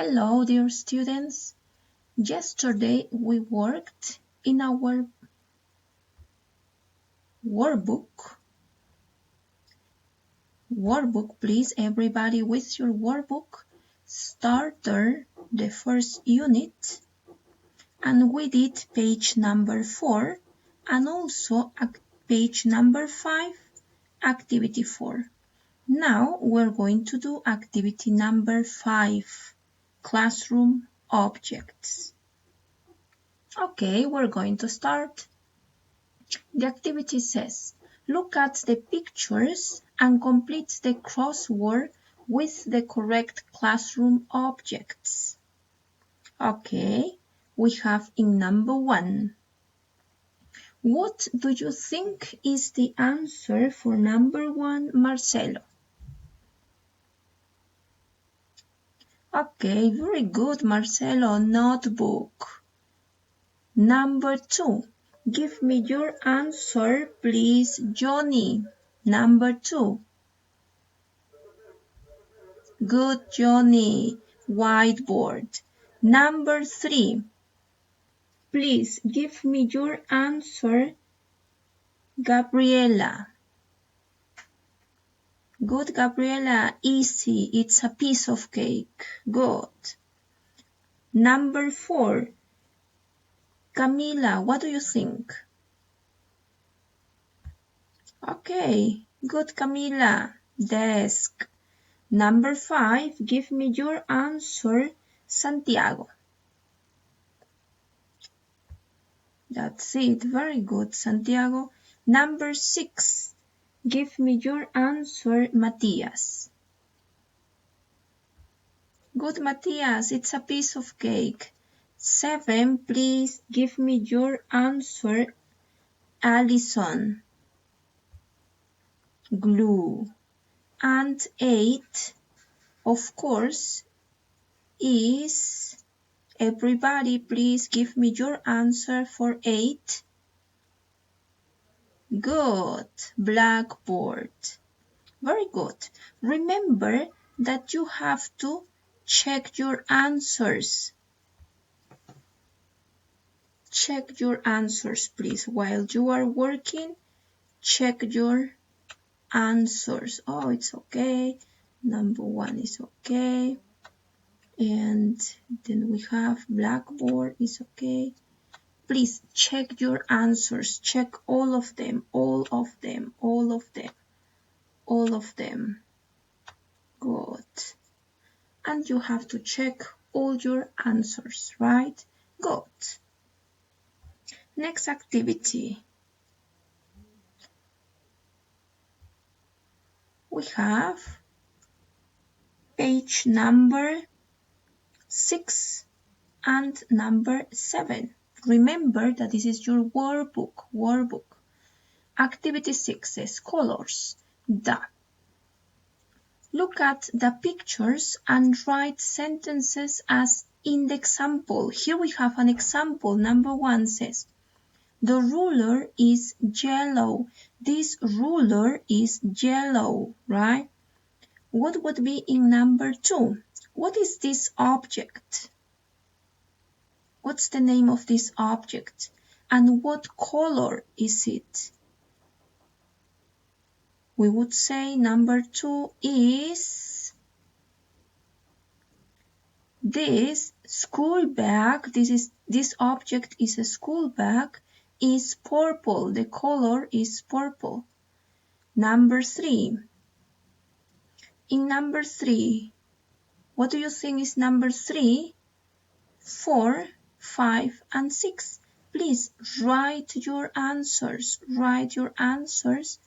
Hello, dear students. Yesterday we worked in our workbook. Please, everybody with your workbook. Starter, the first unit. And we did page number 4 and also page number 5, activity 4. Now we're going to do activity number 5, classroom objects. Okay, we're going to start. The activity says, look at the pictures and complete the crossword with the correct classroom objects. Okay, we have in number 1. What do you think is the answer for number 1, Marcelo? Okay, very good, Marcelo. Notebook. Number 2. Give me your answer, please, Johnny. Number 2. Good, Johnny. Whiteboard. Number 3. Please give me your answer, Gabriela. Good, Gabriela. Easy. It's a piece of cake. Good. Number 4. Camila, what do you think? Okay. Good, Camila. Desk. Number 5. Give me your answer, Santiago. That's it. Very good, Santiago. Number 6. Give me your answer, Matthias. Good, Matthias. It's a piece of cake. 7. Please give me your answer, Allison. Glue. And 8, of course, is... Everybody, please give me your answer for 8. Good. Blackboard. Very good. Remember that you have to check your answers. Check your answers, please. While you are working, check your answers. Oh, it's okay. Number 1 is okay. And then we have Blackboard is okay. Please check your answers. Check all of them, all of them, all of them, all of them. Good. And you have to check all your answers, right? Good. Next activity. We have page number 6 and number 7. Remember that this is your workbook. Activity 6 says colors. Look at the pictures and write sentences as in the example. Here we have an example. Number 1 says, the ruler is yellow. This ruler is yellow, right? What would be in number 2? What is this object? What's the name of this object? And what color is it? We would say number 2 is this school bag. This object is a school bag, is purple. The color is purple. Number 3. In number 3, what do you think is number 3, 4, 5, and 6? Please write your answers. Write your answers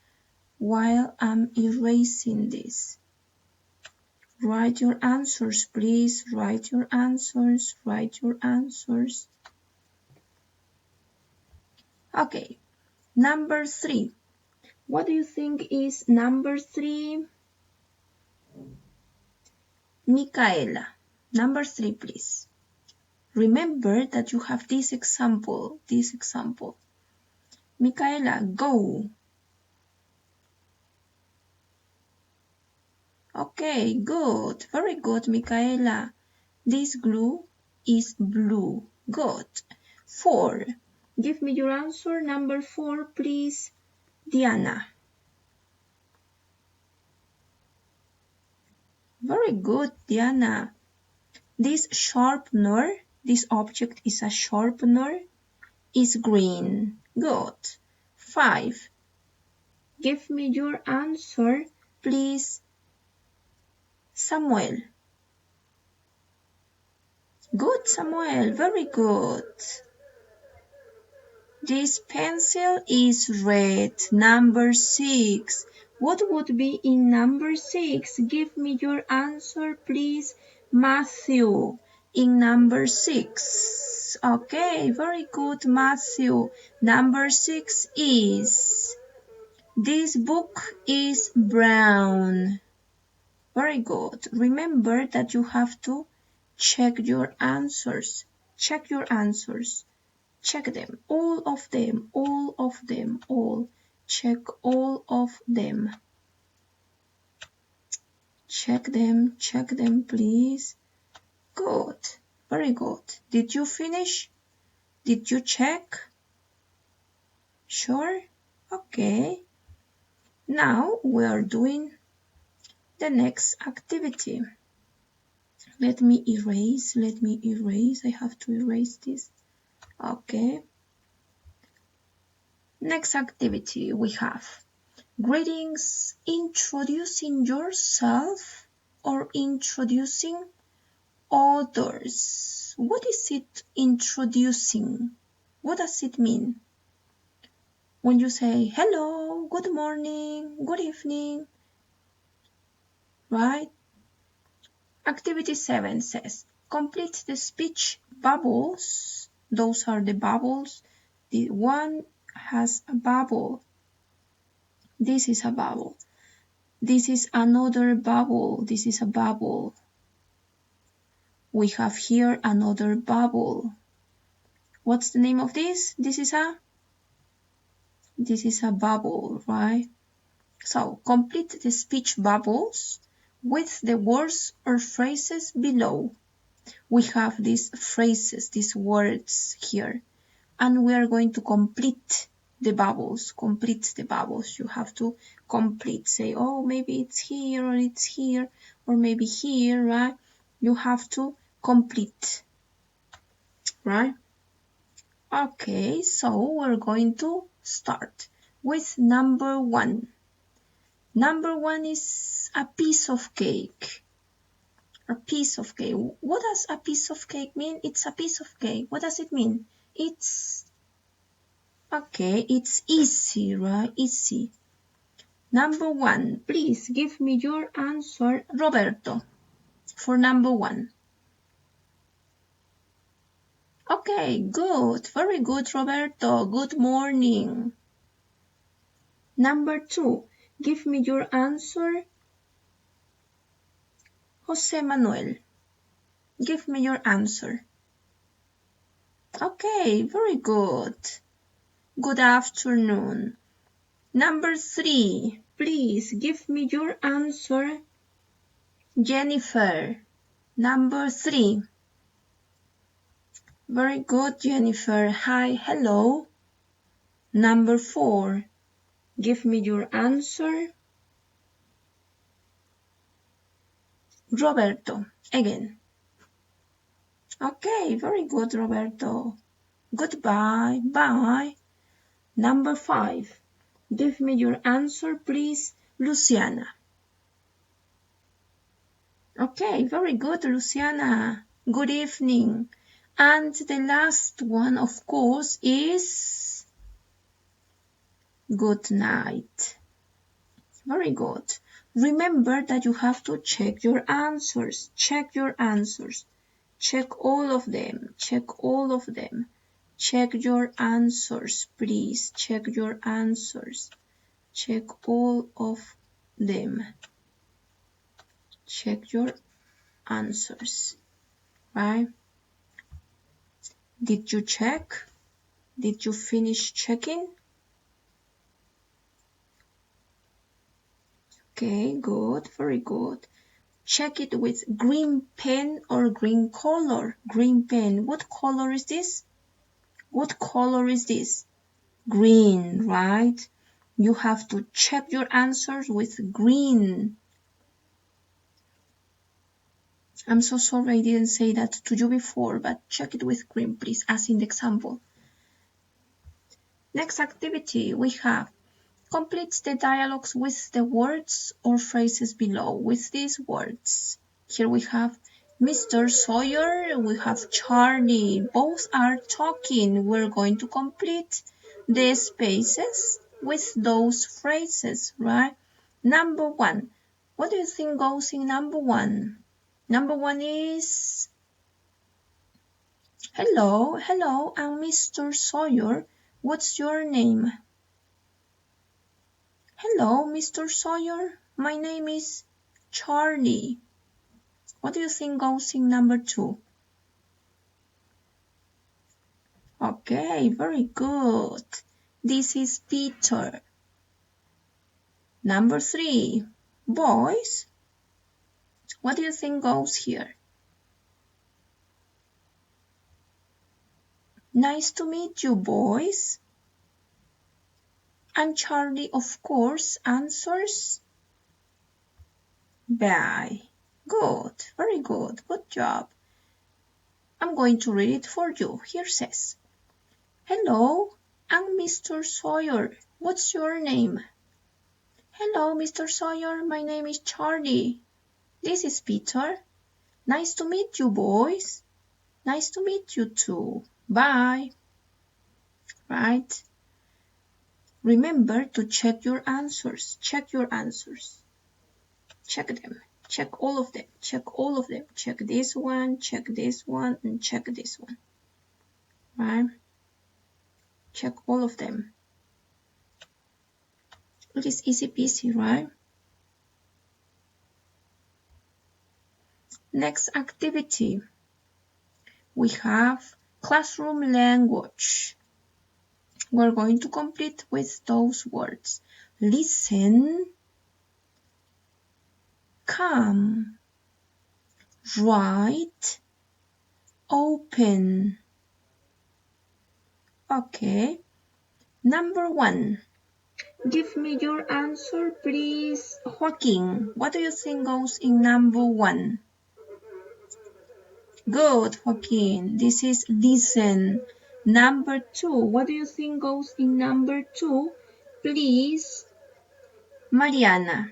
while I'm erasing this. Write your answers, please. Write your answers. Write your answers. Okay. Number 3. What do you think is number 3? Micaela. Number 3, please. Remember that you have this example. Micaela, go. Okay, good. Very good, Micaela. This glue is blue. Good. 4. Give me your answer. Number 4, please, Diana. Very good, Diana. This sharpener, this object is a sharpener, is green. Good. 5. Give me your answer, please, Samuel. Good, Samuel. Very good. This pencil is red. Number 6. What would be in number 6? Give me your answer, please, Matthew. In number 6. Okay, very good, Matthew. Number 6 is... This book is brown. Very good. Remember that you have to check your answers. Check your answers. Check them, all of them, all of them, all. Check all of them. Check them, please. Good, very good. Did you finish? Did you check? Sure? Okay. Now we are doing the next activity. Let me erase. I have to erase this. Okay. Next activity we have greetings, introducing yourself or introducing others. What is it introducing? What does it mean? When you say hello, good morning, good evening, right? Activity 7 says complete the speech bubbles. Those are the bubbles. The one has a bubble. This is a bubble. This is another bubble. This is a bubble. We have here another bubble. What's the name of this? This is a bubble, right? So complete the speech bubbles with the words or phrases below. We have these phrases, these words here, and we are going to complete the bubbles. Complete the bubbles. You have to complete. Say, oh, maybe it's here, or maybe here, right? You have to complete, right? Okay, so we're going to start with number 1. Number 1 is a piece of cake. A piece of cake. What does a piece of cake mean? It's a piece of cake. What does it mean? It's easy, right? Easy. Number 1, please give me your answer, Roberto, for number 1. Okay, good. Very good, Roberto. Good morning. Number 2, give me your answer, Jose Manuel. Give me your answer. Okay, very good. Good afternoon. Number 3, please give me your answer, Jennifer. Number 3. Very good, Jennifer. Hi, hello. Number 4. Give me your answer. Roberto, again. Okay, very good, Roberto. Goodbye, bye. Number 5. Give me your answer, please, Luciana. Okay, very good, Luciana. Good evening. And the last one, of course, is good night. Very good. Remember that you have to check your answers. Check your answers. Check all of them. Check all of them. Check your answers, please. Check your answers. Check all of them. Check your answers. Right? Did you check? Did you finish checking? Okay, good. Very good. check it with green pen or green color. Green pen. What color is this? What color is this? Green, right? You have to check your answers with green. I'm so sorry I didn't say that to you before, but check it with green, please, as in the example. Next activity we have complete the dialogues with the words or phrases below with these words. Here we have Mr. Sawyer, we have Charlie. Both are talking. We're going to complete the spaces with those phrases, right? Number one. What do you think goes in number one? Number one is hello, hello, I'm Mr. Sawyer. What's your name? Hello, Mr. Sawyer. My name is Charlie. What do you think goes in number two? Okay, very good. This is Peter. Number three, boys. What do you think goes here? Nice to meet you, boys. And Charlie, of course, answers bye. Good, very good, good job. I'm going to read it for you. Here says, hello, I'm Mr. Sawyer. What's your name? Hello, Mr. Sawyer. My name is Charlie. This is Peter. Nice to meet you, boys. Nice to meet you too. Bye. Right? Remember to check your answers. Check your answers. Check them. Check all of them. Check all of them. Check this one, and check this one. Right? Check all of them. It is easy peasy, right? Next activity. We have classroom language. We're going to complete with those words. Listen, come, write, open. Okay. Number one. Give me your answer, please. Joaquin, what do you think goes in number one? Good, Joaquin. This is listen. Number two. What do you think goes in number two? Please, Mariana.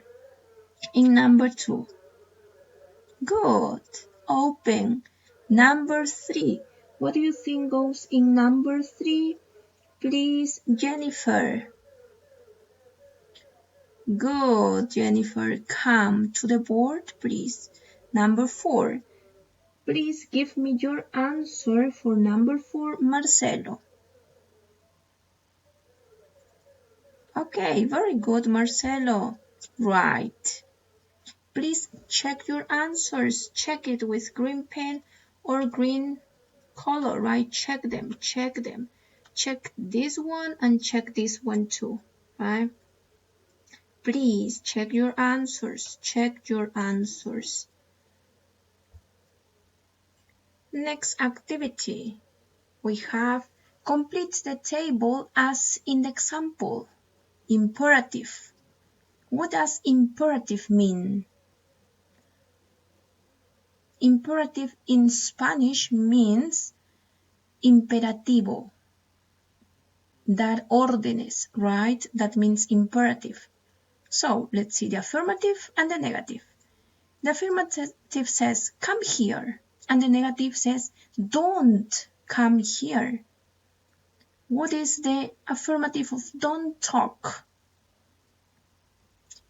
In number two. Good. Open. Number three. What do you think goes in number three? Please, Jennifer. Good, Jennifer. Come to the board, please. Number four. Please give me your answer for number four, Marcelo. Okay, very good, Marcelo. Right. Please check your answers. Check it with green pen or green color, right? Check them, check them. Check this one and check this one too, right? Please check your answers. Check your answers. Next activity. We have complete the table as in the example. Imperative. What does imperative mean? Imperative in Spanish means imperativo. Dar órdenes, right? That means imperative. So let's see the affirmative and the negative. The affirmative says, come here. And the negative says, don't come here. What is the affirmative of don't talk?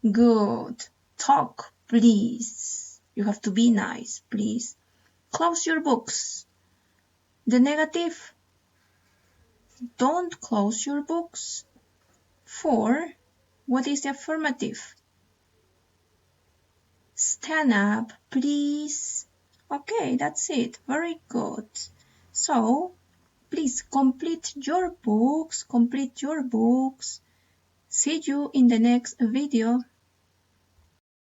Good. Talk, please. You have to be nice, please. Close your books. The negative, don't close your books. 4. What is the affirmative? Stand up, please. Okay, that's it. Very good. So, please complete your books. Complete your books. See you in the next video.